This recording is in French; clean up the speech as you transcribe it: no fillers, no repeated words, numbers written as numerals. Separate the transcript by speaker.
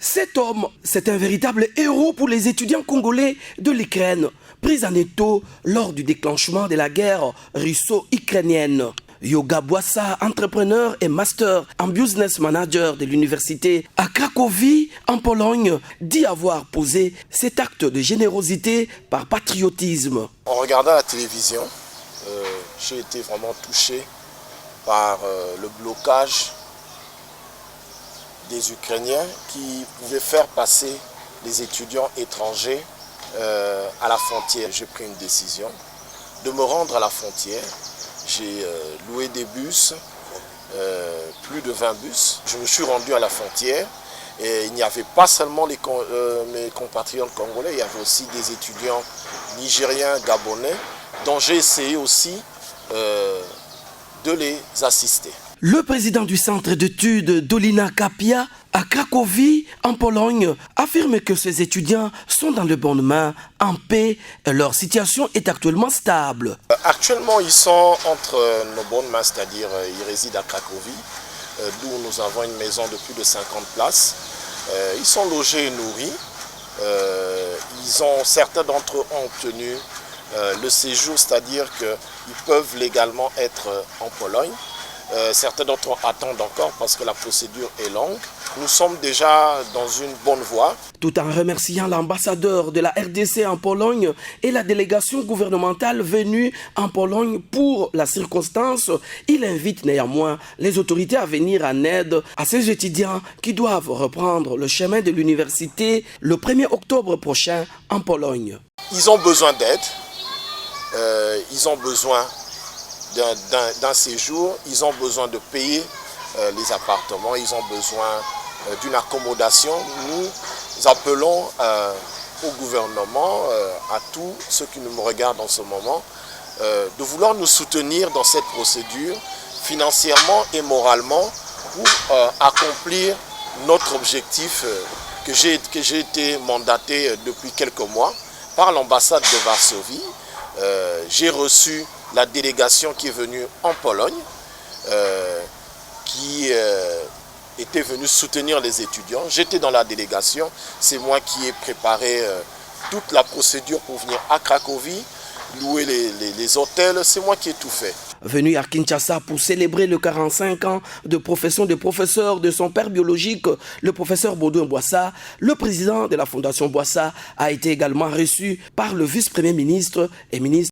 Speaker 1: Cet homme, c'est un véritable héros pour les étudiants congolais de l'Ukraine, pris en étau lors du déclenchement de la guerre russo-ukrainienne. Yoga Boissa, entrepreneur et master en business manager de l'université à Cracovie, en Pologne, dit avoir posé cet acte de générosité par patriotisme.
Speaker 2: En regardant la télévision, j'ai été vraiment touché par le blocage des Ukrainiens qui pouvaient faire passer les étudiants étrangers à la frontière. J'ai pris une décision de me rendre à la frontière. J'ai loué des bus, plus de 20 bus. Je me suis rendu à la frontière et il n'y avait pas seulement mes compatriotes congolais, il y avait aussi des étudiants nigériens, gabonais, dont j'ai essayé aussi de les assister.
Speaker 1: Le président du centre d'études Dolina Kapia à Cracovie, en Pologne, affirme que ces étudiants sont dans de bonnes mains, en paix, et leur situation est actuellement stable.
Speaker 2: Actuellement, ils sont entre nos bonnes mains, c'est-à-dire ils résident à Cracovie, d'où nous avons une maison de plus de 50 places. Ils sont logés et nourris. Certains d'entre eux ont obtenu le séjour, c'est-à-dire qu'ils peuvent légalement être en Pologne. Certains d'entre eux attendent encore parce que la procédure est longue. Nous sommes déjà dans une bonne voie.
Speaker 1: Tout en remerciant l'ambassadeur de la RDC en Pologne et la délégation gouvernementale venue en Pologne pour la circonstance, il invite néanmoins les autorités à venir en aide à ces étudiants qui doivent reprendre le chemin de l'université le 1er octobre prochain en Pologne.
Speaker 2: Ils ont besoin d'aide, ils ont besoin d'un séjour, ils ont besoin de payer les appartements, ils ont besoin d'une accommodation. Nous appelons au gouvernement, à tous ceux qui nous regardent en ce moment, de vouloir nous soutenir dans cette procédure financièrement et moralement pour accomplir notre objectif que j'ai été mandaté depuis quelques mois par l'ambassade de Varsovie. J'ai reçu la délégation qui est venue en Pologne, qui était venue soutenir les étudiants. J'étais dans la délégation, c'est moi qui ai préparé toute la procédure pour venir à Cracovie, louer les hôtels, c'est moi qui ai tout fait.
Speaker 1: Venu à Kinshasa pour célébrer le 45 ans de profession de professeur de son père biologique, le professeur Baudouin Boissa, le président de la Fondation Boissa a été également reçu par le vice-premier ministre et ministre